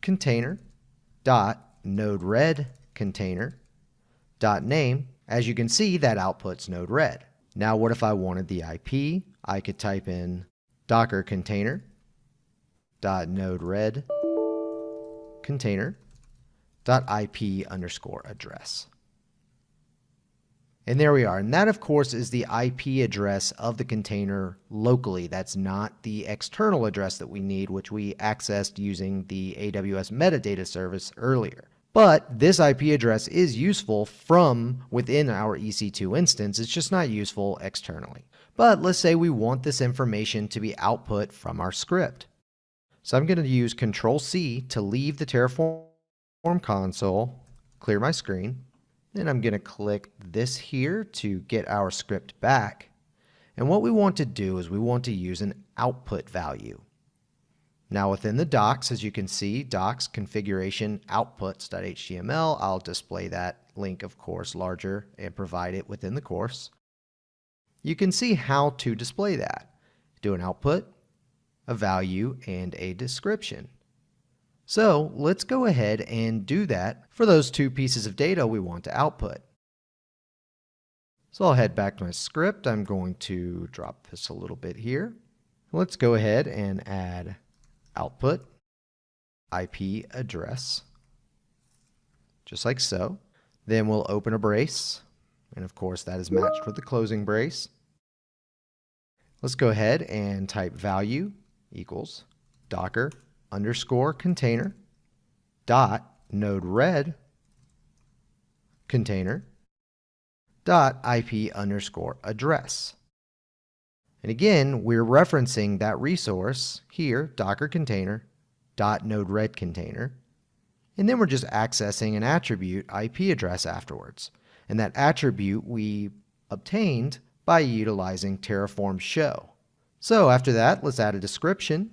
container dot node red container dot name. As you can see, that outputs node red. Now what if I wanted the IP? I could type in docker container dot node red container dot IP underscore address. And there we are. And that, of course, is the IP address of the container locally. That's not the external address that we need, which we accessed using the AWS metadata service earlier. But this IP address is useful from within our EC2 instance. It's just not useful externally. But let's say we want this information to be output from our script. So I'm going to use Control-C to leave the Terraform console, clear my screen. Then I'm going to click this here to get our script back. And what we want to do is we want to use an output value. Now within the docs, as you can see, docs configuration outputs.html, I'll display that link, of course, larger and provide it within the course. You can see how to display that. Do an output, a value, and a description. So let's go ahead and do that for those two pieces of data we want to output. So I'll head back to my script. I'm going to drop this a little bit here. Let's go ahead and add output IP address, just like so. Then we'll open a brace, and of course that is matched with the closing brace. Let's go ahead and type value equals docker underscore container dot node red container dot IP underscore address. And again, we're referencing that resource here, docker container dot node red container, and then we're just accessing an attribute IP address afterwards. And that attribute we obtained by utilizing Terraform show. So after that, let's add a description.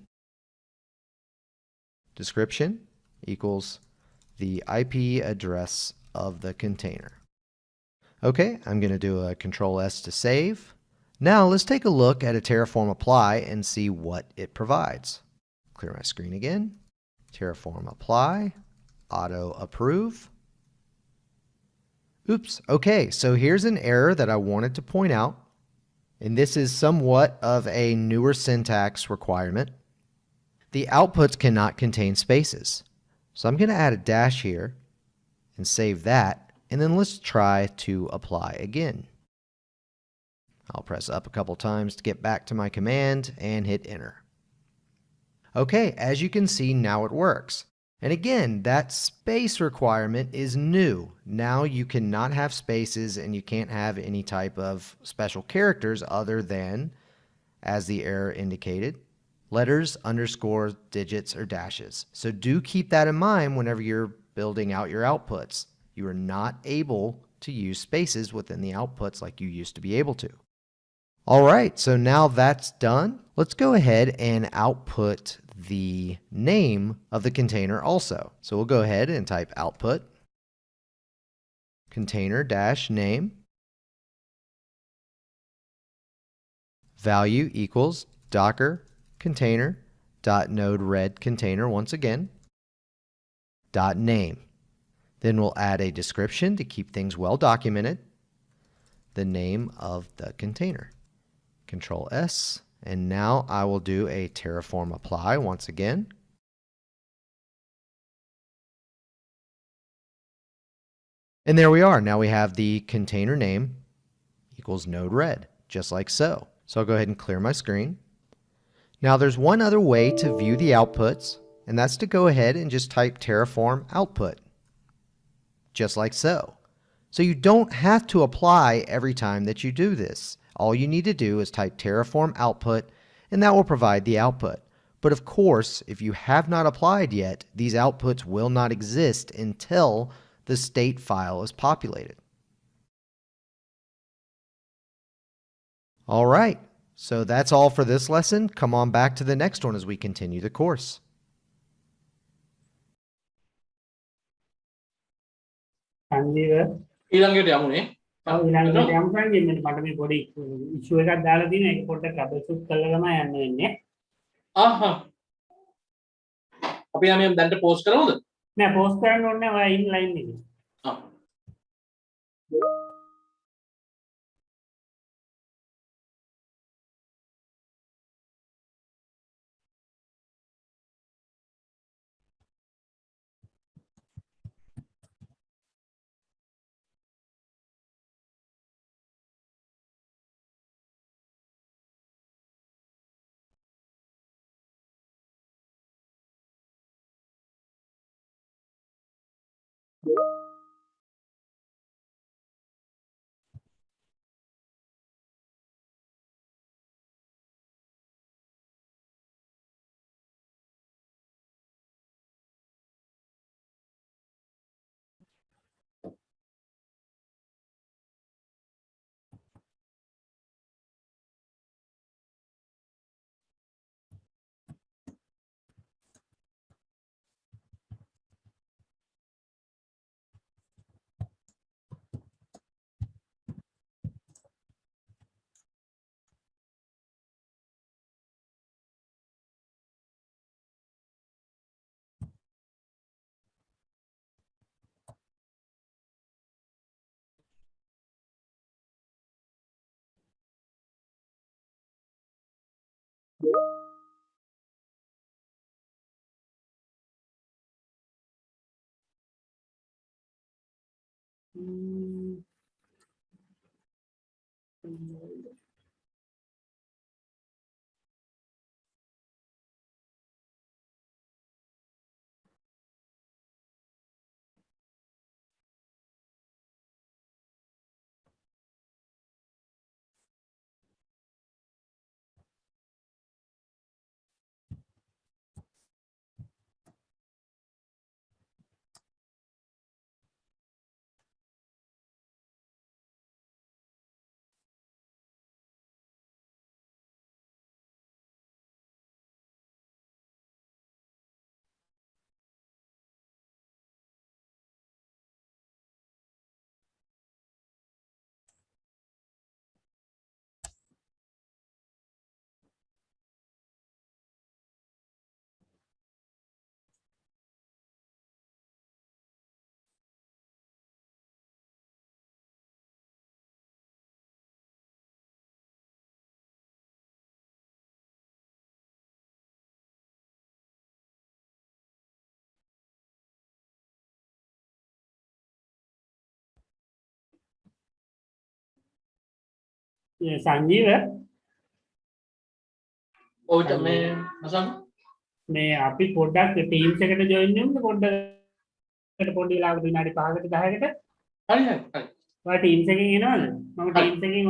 Description equals the IP address of the container. Okay, I'm going to do a Control-S to save. Now let's take a look at a Terraform apply and see what it provides. Clear my screen again. Terraform apply, auto approve. Oops, okay, so here's an error that I wanted to point out. And this is somewhat of a newer syntax requirement. The outputs cannot contain spaces. So I'm going to add a dash here and save that. And then let's try to apply again. I'll press up a couple times to get back to my command and hit enter. Okay, as you can see, now it works. And again, that space requirement is new. Now you cannot have spaces and you can't have any type of special characters other than, as the error indicated, letters, underscores, digits, or dashes. So do keep that in mind whenever you're building out your outputs. You are not able to use spaces within the outputs like you used to be able to. All right, so now that's done. Let's go ahead and output the name of the container also. So we'll go ahead and type output container-name value equals docker container dot node red container once again dot name. Then we'll add a description to keep things well documented, the name of the container. Control-S, and now I will do a Terraform apply once again. And there we are. Now we have the container name equals node red, just like so. So I'll go ahead and clear my screen. Now there's one other way to view the outputs, and that's to go ahead and just type Terraform output, just like so. So you don't have to apply every time that you do this. All you need to do is type Terraform output, and that will provide the output. But of course, if you have not applied yet, these outputs will not exist until the state file is populated. All right, so that's all for this lesson. Come on back to the next one as we continue the course. ඊළඟට යමුනේ. ඊළඟට යමු ගන්නේ මට මේ පොඩි ඉෂුව එකක් දාලා දින ඒක පොඩ්ඩක් ට්‍රබල් ෂූට් කරලා තමයි යන්න වෙන්නේ. ආහා. අපි යන්නේ දැන්ට පෝස්ට් කරමුද? නෑ පෝස්ට් කරන්න ඕනේ නැහැ ඔය ඉන්ලයින් එකේ. ආ. සංජීව ඔය මේ මසන් මේ අපි පොඩ්ඩක් ටීම්ස් එකට ජොයින් වෙමු පොඩ්ඩකට පොඩි වෙලාවකට විනාඩි 5කට 10කට හරි හරි හරි ඔය ටීම්ස් එකකින් එනවද මම ටීම්ස් එකකින්